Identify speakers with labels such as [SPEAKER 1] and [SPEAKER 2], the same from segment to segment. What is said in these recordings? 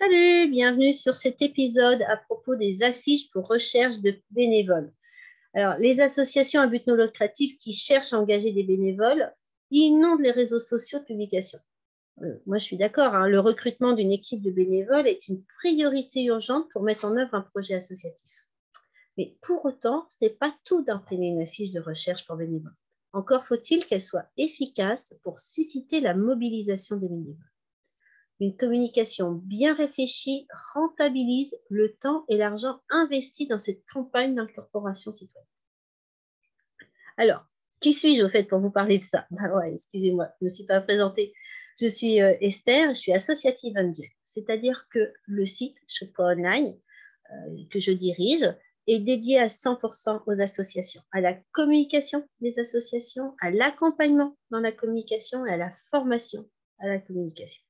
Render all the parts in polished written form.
[SPEAKER 1] Salut, bienvenue sur cet épisode à propos des affiches pour recherche de bénévoles. Alors, les associations à but non lucratif qui cherchent à engager des bénévoles inondent les réseaux sociaux de publications. Moi, je suis d'accord, le recrutement d'une équipe de bénévoles est une priorité urgente pour mettre en œuvre un projet associatif. Mais pour autant, ce n'est pas tout d'imprimer une affiche de recherche pour bénévoles. Encore faut-il qu'elle soit efficace pour susciter la mobilisation des bénévoles. Une communication bien réfléchie rentabilise le temps et l'argent investis dans cette campagne d'incorporation citoyenne. Alors, qui suis-je au fait pour vous parler de ça? Excusez-moi, je ne me suis pas présentée. Je suis Esther, je suis associative angel, c'est-à-dire que le site Shopra Online que je dirige est dédié à 100% aux associations, à la communication des associations, à l'accompagnement dans la communication et à la formation à la communication.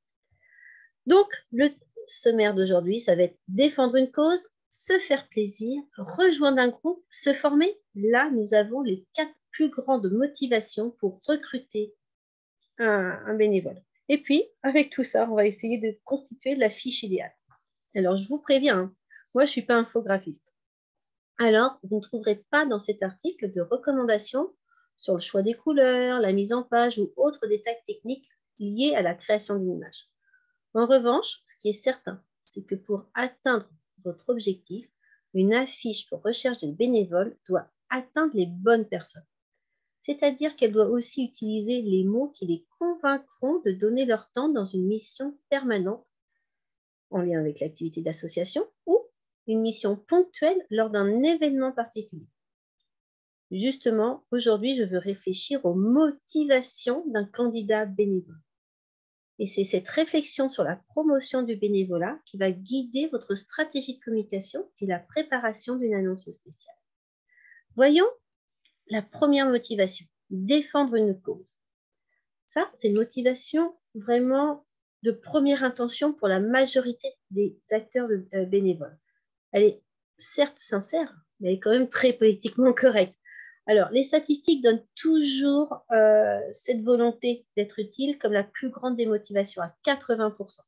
[SPEAKER 1] Donc, le sommaire d'aujourd'hui, ça va être défendre une cause, se faire plaisir, rejoindre un groupe, se former. Là, nous avons les 4 plus grandes motivations pour recruter un bénévole. Et puis, avec tout ça, on va essayer de constituer la fiche idéale. Alors, je vous préviens, moi, je ne suis pas infographiste. Alors, vous ne trouverez pas dans cet article de recommandations sur le choix des couleurs, la mise en page ou autres détails techniques liés à la création d'une image. En revanche, ce qui est certain, c'est que pour atteindre votre objectif, une affiche pour recherche de bénévoles doit atteindre les bonnes personnes. C'est-à-dire qu'elle doit aussi utiliser les mots qui les convaincront de donner leur temps dans une mission permanente en lien avec l'activité d'association ou une mission ponctuelle lors d'un événement particulier. Justement, aujourd'hui, je veux réfléchir aux motivations d'un candidat bénévole. Et c'est cette réflexion sur la promotion du bénévolat qui va guider votre stratégie de communication et la préparation d'une annonce spéciale. Voyons la première motivation, défendre une cause. Ça, c'est une motivation vraiment de première intention pour la majorité des acteurs bénévoles. Elle est certes sincère, mais elle est quand même très politiquement correcte. Alors, les statistiques donnent toujours cette volonté d'être utile comme la plus grande des motivations, à 80%.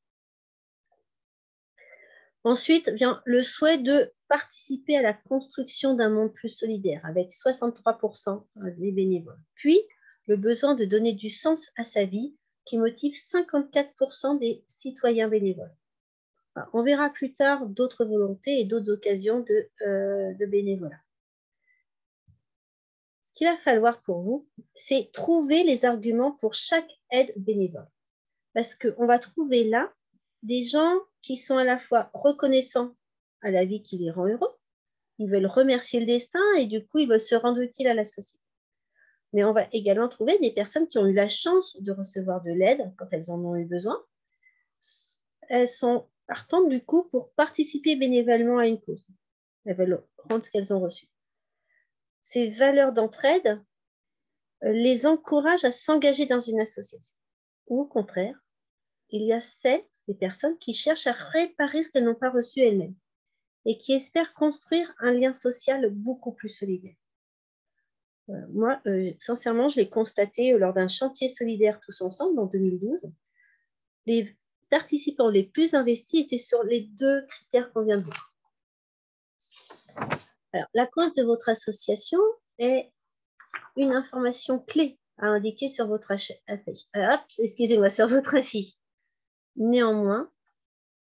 [SPEAKER 1] Ensuite vient le souhait de participer à la construction d'un monde plus solidaire, avec 63% des bénévoles. Puis, le besoin de donner du sens à sa vie, qui motive 54% des citoyens bénévoles. On verra plus tard d'autres volontés et d'autres occasions de bénévolat. Ce qu'il va falloir pour vous, c'est trouver les arguments pour chaque aide bénévole. Parce qu'on va trouver là des gens qui sont à la fois reconnaissants à la vie qui les rend heureux, ils veulent remercier le destin et du coup, ils veulent se rendre utile à la société. Mais on va également trouver des personnes qui ont eu la chance de recevoir de l'aide quand elles en ont eu besoin. Elles sont partantes du coup pour participer bénévolement à une cause. Elles veulent rendre ce qu'elles ont reçu. Ces valeurs d'entraide les encouragent à s'engager dans une association. Ou au contraire, il y a des personnes qui cherchent à réparer ce qu'elles n'ont pas reçu elles-mêmes et qui espèrent construire un lien social beaucoup plus solidaire. Moi, sincèrement, je l'ai constaté lors d'un chantier solidaire tous ensemble en 2012. Les participants les plus investis étaient sur les 2 critères qu'on vient de voir. Alors, la cause de votre association est une information clé à indiquer sur votre affiche. Sur votre affiche. Néanmoins,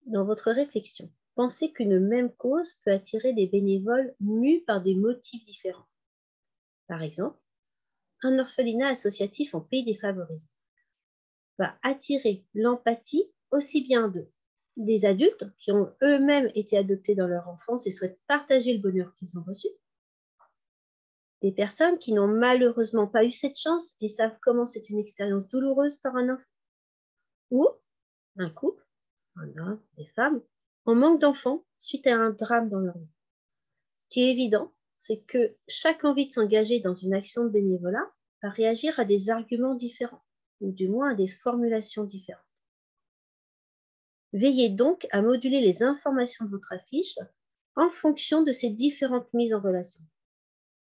[SPEAKER 1] dans votre réflexion, pensez qu'une même cause peut attirer des bénévoles mus par des motifs différents. Par exemple, un orphelinat associatif en pays défavorisé va attirer l'empathie aussi bien des adultes qui ont eux-mêmes été adoptés dans leur enfance et souhaitent partager le bonheur qu'ils ont reçu, des personnes qui n'ont malheureusement pas eu cette chance et savent comment c'est une expérience douloureuse par un enfant, ou un couple, un homme, des femmes, en manque d'enfants suite à un drame dans leur vie. Ce qui est évident, c'est que chaque envie de s'engager dans une action de bénévolat va réagir à des arguments différents, ou du moins à des formulations différentes. Veillez donc à moduler les informations de votre affiche en fonction de ces différentes mises en relation.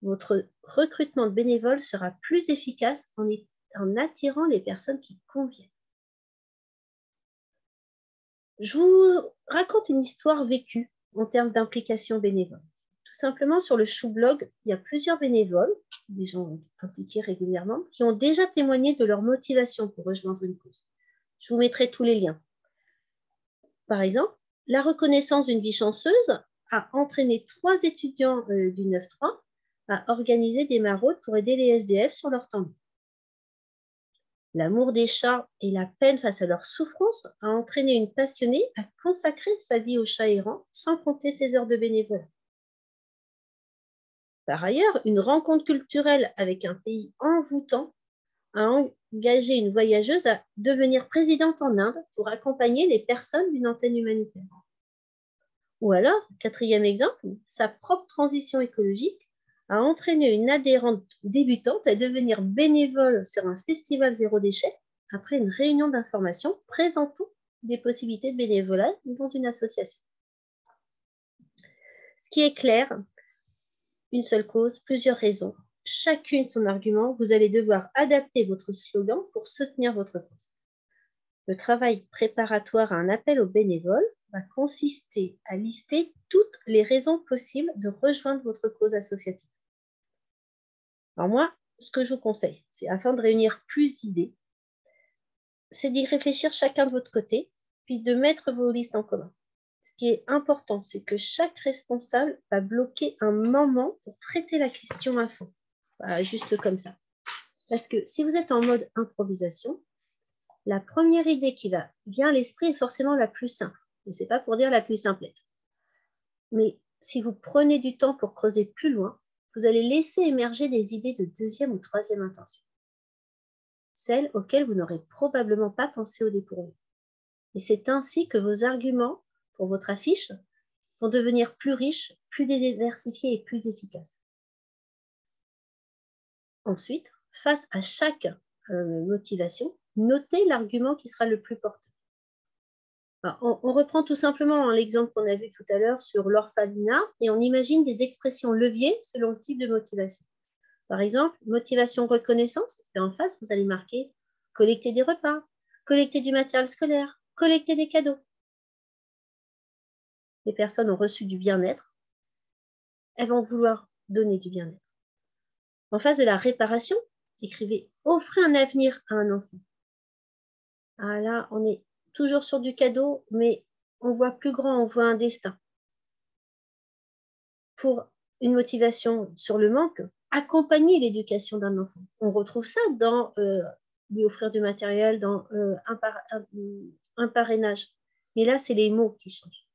[SPEAKER 1] Votre recrutement de bénévoles sera plus efficace en attirant les personnes qui conviennent. Je vous raconte une histoire vécue en termes d'implication bénévole. Tout simplement, sur le Choublog, il y a plusieurs bénévoles, des gens impliqués régulièrement, qui ont déjà témoigné de leur motivation pour rejoindre une cause. Je vous mettrai tous les liens. Par exemple, la reconnaissance d'une vie chanceuse a entraîné 3 étudiants du 9-3 à organiser des maraudes pour aider les SDF sur leur temps libre. L'amour des chats et la peine face à leur souffrance a entraîné une passionnée à consacrer sa vie aux chats errants sans compter ses heures de bénévolat. Par ailleurs, une rencontre culturelle avec un pays envoûtant a engagé une voyageuse à devenir présidente en Inde pour accompagner les personnes d'une antenne humanitaire. Ou alors, 4e exemple, sa propre transition écologique a entraîné une adhérente débutante à devenir bénévole sur un festival zéro déchet après une réunion d'information présentant des possibilités de bénévolat dans une association. Ce qui est clair, une seule cause, plusieurs raisons, chacune son argument, vous allez devoir adapter votre slogan pour soutenir votre cause. Le travail préparatoire à un appel aux bénévoles va consister à lister toutes les raisons possibles de rejoindre votre cause associative. Alors moi, ce que je vous conseille, c'est afin de réunir plus d'idées, c'est d'y réfléchir chacun de votre côté, puis de mettre vos listes en commun. Ce qui est important, c'est que chaque responsable va bloquer un moment pour traiter la question à fond. Voilà, juste comme ça. Parce que si vous êtes en mode improvisation, la première idée qui vient à l'esprit est forcément la plus simple. Et ce n'est pas pour dire la plus simplette. Mais si vous prenez du temps pour creuser plus loin, vous allez laisser émerger des idées de 2e ou 3e intention. Celles auxquelles vous n'aurez probablement pas pensé au dépourvu. Et c'est ainsi que vos arguments pour votre affiche vont devenir plus riches, plus diversifiés et plus efficaces. Ensuite, face à chaque motivation, notez l'argument qui sera le plus porteur. Alors, on reprend tout simplement l'exemple qu'on a vu tout à l'heure sur l'orphelinat et on imagine des expressions leviers selon le type de motivation. Par exemple, motivation reconnaissance, et en face, vous allez marquer collecter des repas, collecter du matériel scolaire, collecter des cadeaux. Les personnes ont reçu du bien-être, elles vont vouloir donner du bien-être. En face de la réparation, écrivez offrez un avenir à un enfant. Ah là, on est toujours sur du cadeau, mais on voit plus grand, on voit un destin. Pour une motivation sur le manque, accompagner l'éducation d'un enfant. On retrouve ça dans lui offrir du matériel, dans un parrainage. Mais là, c'est les mots qui changent.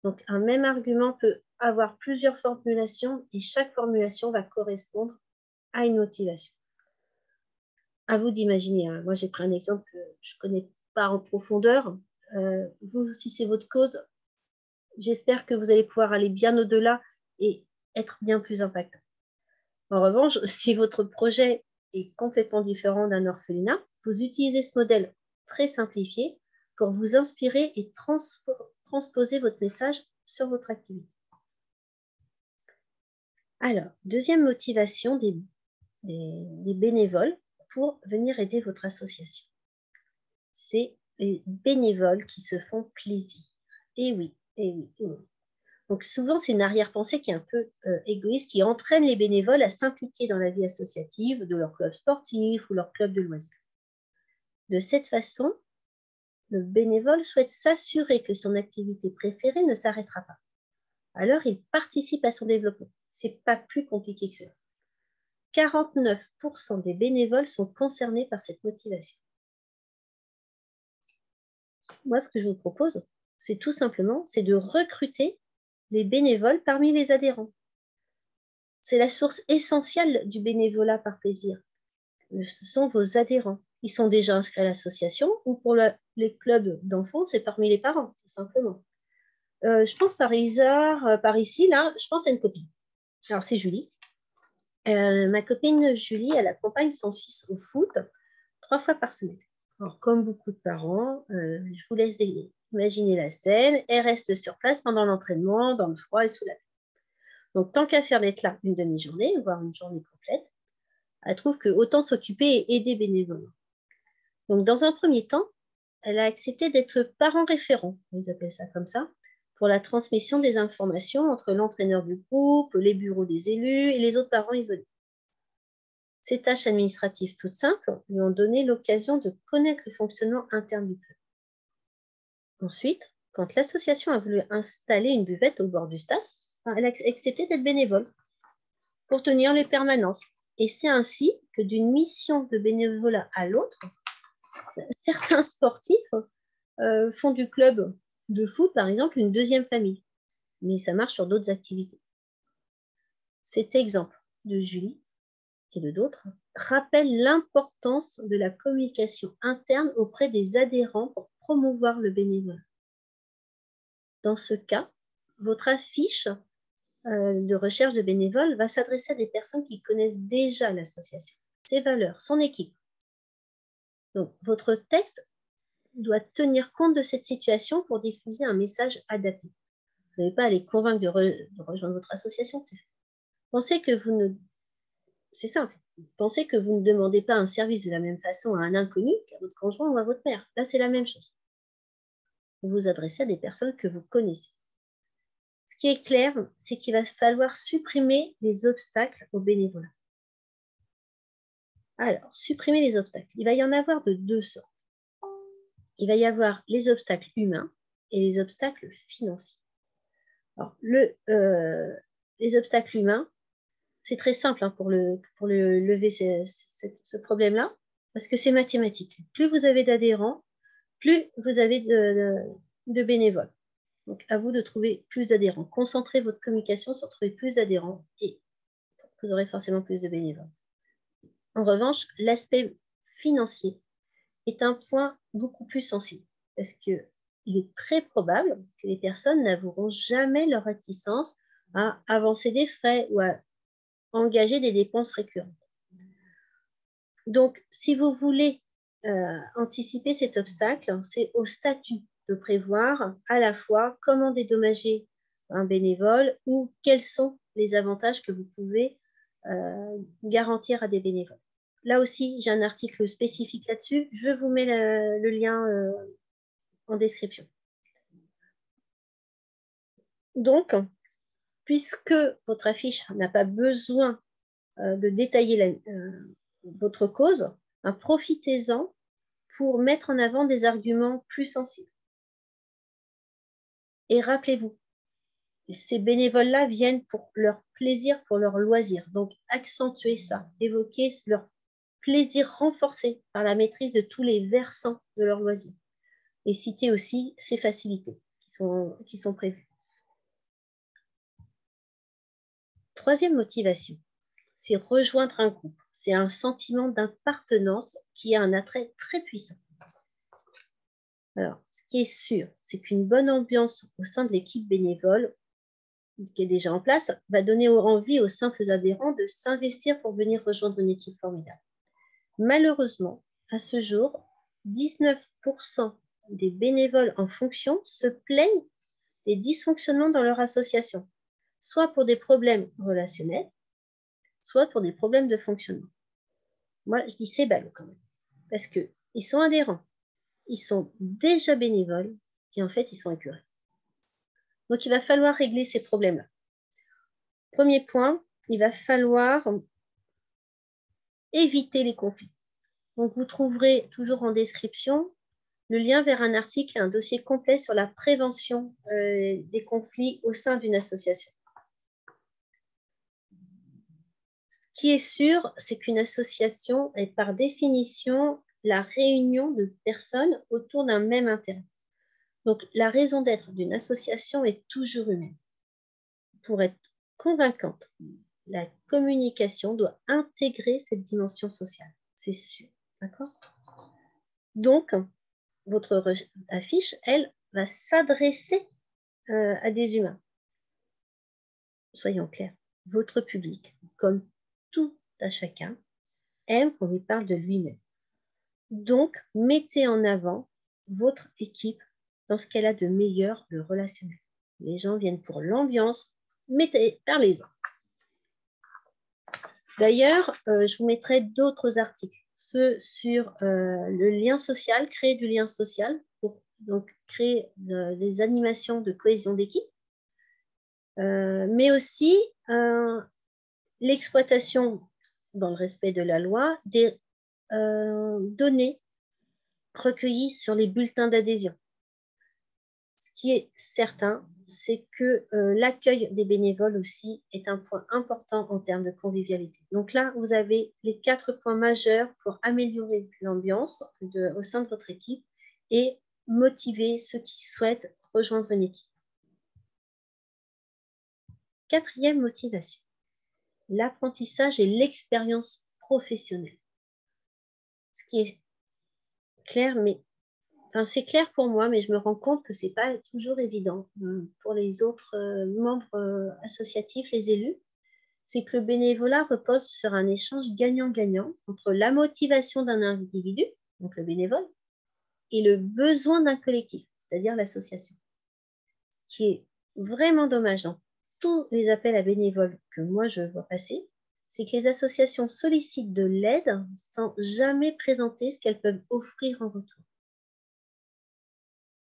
[SPEAKER 1] Donc, un même argument peut avoir plusieurs formulations et chaque formulation va correspondre à une motivation. À vous d'imaginer. Hein. Moi, j'ai pris un exemple que je ne connais pas en profondeur. Vous, si c'est votre cause, j'espère que vous allez pouvoir aller bien au-delà et être bien plus impactant. En revanche, si votre projet est complètement différent d'un orphelinat, vous utilisez ce modèle très simplifié pour vous inspirer et transposer votre message sur votre activité. Alors, 2e motivation des bénévoles pour venir aider votre association. C'est les bénévoles qui se font plaisir. Et oui, et oui, et oui. Donc souvent, c'est une arrière-pensée qui est un peu égoïste, qui entraîne les bénévoles à s'impliquer dans la vie associative de leur club sportif ou leur club de loisirs. De cette façon, le bénévole souhaite s'assurer que son activité préférée ne s'arrêtera pas. Alors, il participe à son développement. Ce n'est pas plus compliqué que cela. 49% des bénévoles sont concernés par cette motivation. Moi, ce que je vous propose, c'est tout simplement, c'est de recruter les bénévoles parmi les adhérents. C'est la source essentielle du bénévolat par plaisir. Ce sont vos adhérents. Ils sont déjà inscrits à l'association ou pour les clubs d'enfants, c'est parmi les parents, tout simplement. Je pense par hasard, par ici, là, je pense à une copine. Alors, c'est Julie. Ma copine Julie, elle accompagne son fils au foot 3 fois par semaine. Alors, comme beaucoup de parents, je vous laisse imaginer la scène. Elle reste sur place pendant l'entraînement, dans le froid et sous la pluie. Donc, tant qu'à faire d'être là une demi-journée, voire une journée complète, elle trouve que autant s'occuper et aider bénévolement. Donc, dans un premier temps, elle a accepté d'être parent référent, ils appellent ça comme ça, pour la transmission des informations entre l'entraîneur du groupe, les bureaux des élus et les autres parents isolés. Ces tâches administratives toutes simples lui ont donné l'occasion de connaître le fonctionnement interne du club. Ensuite, quand l'association a voulu installer une buvette au bord du stade, elle a accepté d'être bénévole pour tenir les permanences. Et c'est ainsi que d'une mission de bénévolat à l'autre, certains sportifs font du club de foot, par exemple, une deuxième famille. Mais ça marche sur d'autres activités. Cet exemple de Julie et de d'autres rappelle l'importance de la communication interne auprès des adhérents pour promouvoir le bénévolat. Dans ce cas, votre affiche de recherche de bénévoles va s'adresser à des personnes qui connaissent déjà l'association, ses valeurs, son équipe. Donc, votre texte doit tenir compte de cette situation pour diffuser un message adapté. Vous n'avez pas à les convaincre de rejoindre votre association. Pensez que vous ne... C'est simple. Pensez que vous ne demandez pas un service de la même façon à un inconnu qu'à votre conjoint ou à votre mère. Là, c'est la même chose. Vous vous adressez à des personnes que vous connaissez. Ce qui est clair, c'est qu'il va falloir supprimer les obstacles au bénévolat. Alors, supprimer les obstacles. Il va y en avoir de deux sortes. Il va y avoir les obstacles humains et les obstacles financiers. Alors, les obstacles humains, c'est très simple pour lever ce problème-là, parce que c'est mathématique. Plus vous avez d'adhérents, plus vous avez de bénévoles. Donc, à vous de trouver plus d'adhérents. Concentrez votre communication sur trouver plus d'adhérents et vous aurez forcément plus de bénévoles. En revanche, l'aspect financier est un point beaucoup plus sensible parce qu'il est très probable que les personnes n'avoueront jamais leur réticence à avancer des frais ou à engager des dépenses récurrentes. Donc, si vous voulez anticiper cet obstacle, c'est au statut de prévoir à la fois comment dédommager un bénévole ou quels sont les avantages que vous pouvez garantir à des bénévoles. Là aussi, j'ai un article spécifique là-dessus. Je vous mets le lien en description. Donc, puisque votre affiche n'a pas besoin de détailler votre cause, profitez-en pour mettre en avant des arguments plus sensibles. Et rappelez-vous, ces bénévoles-là viennent pour leur plaisir, pour leur loisir. Donc, accentuez ça, évoquez leur plaisir renforcé par la maîtrise de tous les versants de leur loisir. Et citez aussi ces facilités qui sont prévues. Troisième motivation, c'est rejoindre un groupe. C'est un sentiment d'appartenance qui a un attrait très puissant. Alors, ce qui est sûr, c'est qu'une bonne ambiance au sein de l'équipe bénévole qui est déjà en place va donner envie aux simples adhérents de s'investir pour venir rejoindre une équipe formidable. Malheureusement, à ce jour, 19% des bénévoles en fonction se plaignent des dysfonctionnements dans leur association, soit pour des problèmes relationnels, soit pour des problèmes de fonctionnement. Moi, je dis c'est ballot quand même, parce qu'ils sont adhérents, ils sont déjà bénévoles et en fait, ils sont écœurés. Donc, il va falloir régler ces problèmes-là. Premier point, il va falloir éviter les conflits. Donc, vous trouverez toujours en description le lien vers un article, un dossier complet sur la prévention des conflits au sein d'une association. Ce qui est sûr, c'est qu'une association est par définition la réunion de personnes autour d'un même intérêt. Donc, la raison d'être d'une association est toujours humaine. Pour être convaincante, la communication doit intégrer cette dimension sociale, c'est sûr. D'accord ? Donc, votre affiche, elle, va s'adresser à des humains. Soyons clairs, votre public, comme tout à chacun, aime qu'on lui parle de lui-même. Donc, mettez en avant votre équipe dans ce qu'elle a de meilleur, le relationnel. Les gens viennent pour l'ambiance, parlez-en. D'ailleurs, je vous mettrai d'autres articles ceux sur le lien social, créer du lien social, pour donc créer des animations de cohésion d'équipe, mais aussi l'exploitation, dans le respect de la loi, des données recueillies sur les bulletins d'adhésion. Ce qui est certain, c'est que l'accueil des bénévoles aussi est un point important en termes de convivialité. Donc là, vous avez les 4 points majeurs pour améliorer l'ambiance au sein de votre équipe et motiver ceux qui souhaitent rejoindre une équipe. 4e motivation, l'apprentissage et l'expérience professionnelle. Ce qui est clair, mais c'est clair pour moi, mais je me rends compte que ce n'est pas toujours évident pour les autres membres associatifs, les élus. C'est que le bénévolat repose sur un échange gagnant-gagnant entre la motivation d'un individu, donc le bénévole, et le besoin d'un collectif, c'est-à-dire l'association. Ce qui est vraiment dommage dans tous les appels à bénévoles que moi je vois passer, c'est que les associations sollicitent de l'aide sans jamais présenter ce qu'elles peuvent offrir en retour.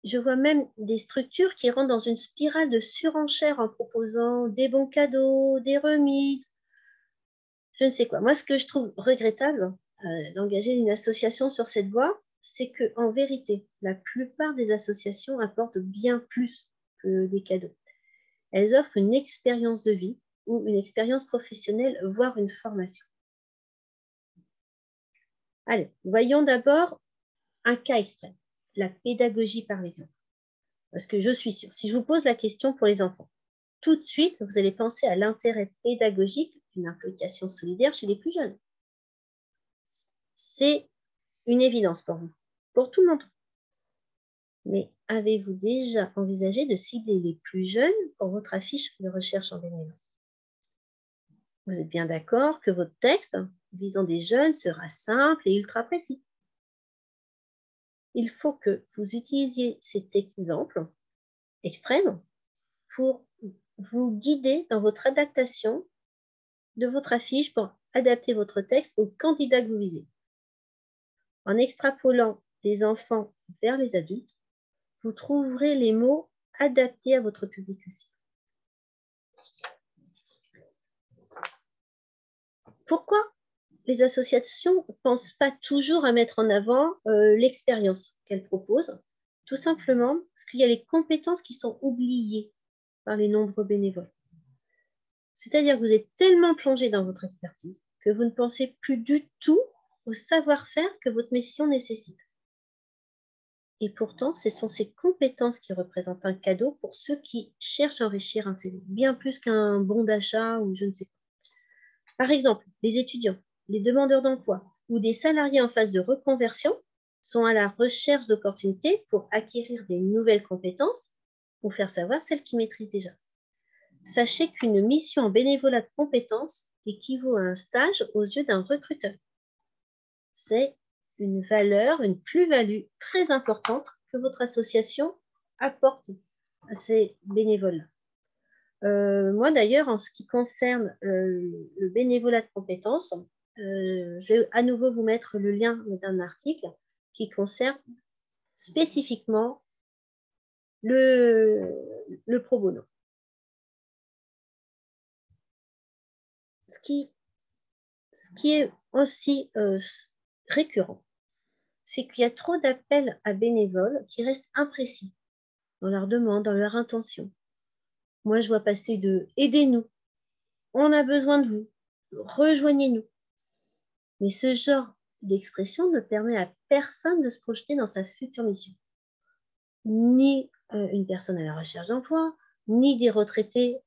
[SPEAKER 1] Je vois même des structures qui rentrent dans une spirale de surenchère en proposant des bons cadeaux, des remises, je ne sais quoi. Moi, ce que je trouve regrettable d'engager une association sur cette voie, c'est qu'en vérité, la plupart des associations apportent bien plus que des cadeaux. Elles offrent une expérience de vie ou une expérience professionnelle, voire une formation. Allez, voyons d'abord un cas extrême, la pédagogie par l'exemple. Parce que je suis sûre, si je vous pose la question pour les enfants, tout de suite, vous allez penser à l'intérêt pédagogique d'une implication solidaire chez les plus jeunes. C'est une évidence pour vous, pour tout le monde. Mais avez-vous déjà envisagé de cibler les plus jeunes pour votre affiche de recherche en bénévolat? Vous êtes bien d'accord que votre texte visant des jeunes sera simple et ultra précis. Il faut que vous utilisiez cet exemple extrême pour vous guider dans votre adaptation de votre affiche pour adapter votre texte au candidat que vous visez. En extrapolant des enfants vers les adultes, vous trouverez les mots adaptés à votre public aussi. Pourquoi les associations ne pensent pas toujours à mettre en avant l'expérience qu'elles proposent? Tout simplement parce qu'il y a les compétences qui sont oubliées par les nombreux bénévoles. C'est-à-dire que vous êtes tellement plongé dans votre expertise que vous ne pensez plus du tout au savoir-faire que votre mission nécessite. Et pourtant, ce sont ces compétences qui représentent un cadeau pour ceux qui cherchent à enrichir un CV, bien plus qu'un bon d'achat ou je ne sais pas. Par exemple, les étudiants, les demandeurs d'emploi ou des salariés en phase de reconversion sont à la recherche d'opportunités pour acquérir des nouvelles compétences ou faire savoir celles qu'ils maîtrisent déjà. Sachez qu'une mission en bénévolat de compétences équivaut à un stage aux yeux d'un recruteur. C'est une valeur, une plus-value très importante que votre association apporte à ces bénévoles. Moi, d'ailleurs, en ce qui concerne le bénévolat de compétences, je vais à nouveau vous mettre le lien d'un article qui concerne spécifiquement le pro bono. Ce qui est aussi récurrent, c'est qu'il y a trop d'appels à bénévoles qui restent imprécis dans leurs demandes, dans leur intention. Moi, je vois passer de « aidez-nous »,« on a besoin de vous »,« rejoignez-nous ». Mais ce genre d'expression ne permet à personne de se projeter dans sa future mission. Ni une personne à la recherche d'emploi, ni des retraités.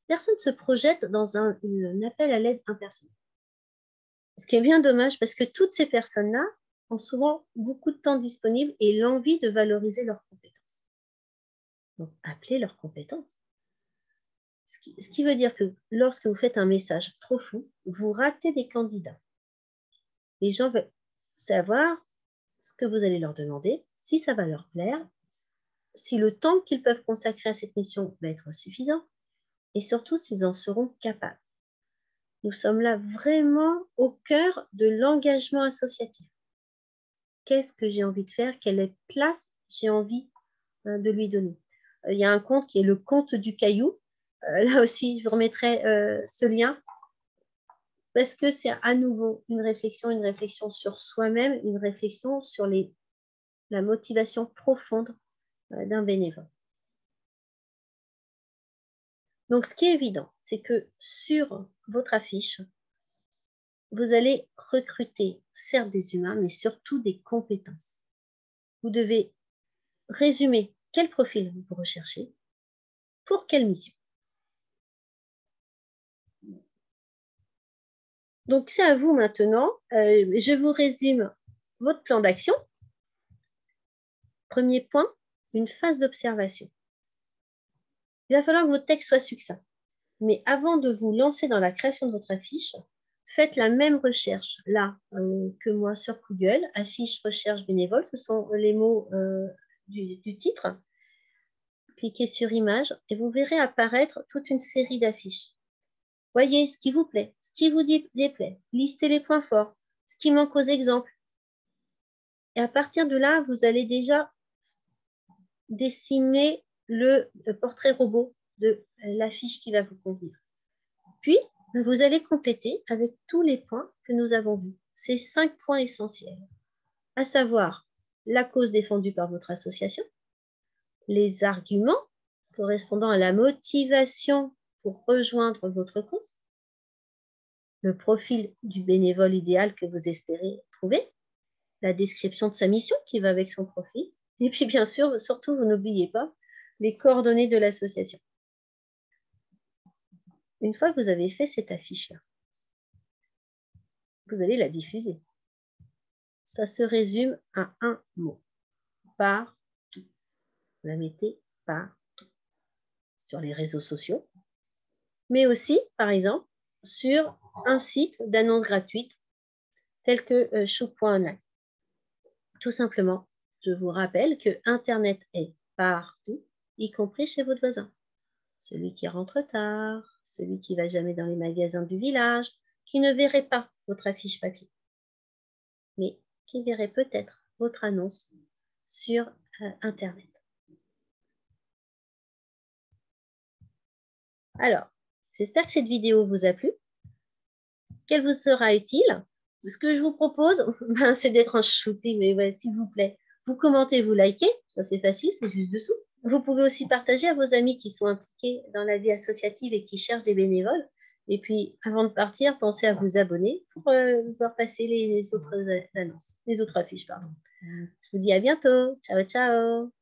[SPEAKER 1] Personne ne se projette dans un appel à l'aide impersonnelle. Ce qui est bien dommage parce que toutes ces personnes-là ont souvent beaucoup de temps disponible et l'envie de valoriser leurs compétences. Donc, appelez leurs compétences. Ce qui veut dire que lorsque vous faites un message trop flou, vous ratez des candidats. Les gens veulent savoir ce que vous allez leur demander, si ça va leur plaire, si le temps qu'ils peuvent consacrer à cette mission va être suffisant et surtout s'ils en seront capables. Nous sommes là vraiment au cœur de l'engagement associatif. Qu'est-ce que j'ai envie de faire? Quelle place j'ai envie de lui donner? Il y a un conte qui est le conte du caillou. Là aussi, je vous remettrai ce lien parce que c'est à nouveau une réflexion sur soi-même, une réflexion sur la motivation profonde d'un bénévole. Donc, ce qui est évident, c'est que sur votre affiche, vous allez recruter certes des humains, mais surtout des compétences. Vous devez résumer quel profil vous recherchez, pour quelle mission. Donc, c'est à vous maintenant. Je vous résume votre plan d'action. Premier point, une phase d'observation. Il va falloir que votre texte soit succinct. Mais avant de vous lancer dans la création de votre affiche, faites la même recherche là que moi sur Google. Affiche, recherche, bénévole, ce sont les mots du titre. Cliquez sur image et vous verrez apparaître toute une série d'affiches. Voyez ce qui vous plaît, ce qui vous déplaît, listez les points forts, ce qui manque aux exemples. Et à partir de là, vous allez déjà dessiner le portrait robot de l'affiche qui va vous convenir. Puis, vous allez compléter avec tous les points que nous avons vus. Ces 5 points essentiels, à savoir la cause défendue par votre association, les arguments correspondant à la motivation pour rejoindre votre cause, le profil du bénévole idéal que vous espérez trouver, la description de sa mission qui va avec son profil, et puis bien sûr, surtout, vous n'oubliez pas les coordonnées de l'association. Une fois que vous avez fait cette affiche-là, vous allez la diffuser. Ça se résume à un mot, partout. Vous la mettez partout, sur les réseaux sociaux, mais aussi, par exemple, sur un site d'annonces gratuites tel que Chouk.online. Tout simplement, je vous rappelle que Internet est partout, y compris chez votre voisin. Celui qui rentre tard, celui qui ne va jamais dans les magasins du village, qui ne verrait pas votre affiche papier, mais qui verrait peut-être votre annonce sur Internet. Alors, j'espère que cette vidéo vous a plu, qu'elle vous sera utile. Ce que je vous propose, c'est d'être un choupi, mais ouais, s'il vous plaît, vous commentez, vous likez, ça c'est facile, c'est juste dessous. Vous pouvez aussi partager à vos amis qui sont impliqués dans la vie associative et qui cherchent des bénévoles. Et puis, avant de partir, pensez à vous abonner pour pouvoir passer les autres annonces, les autres affiches, pardon. Je vous dis à bientôt. Ciao, ciao.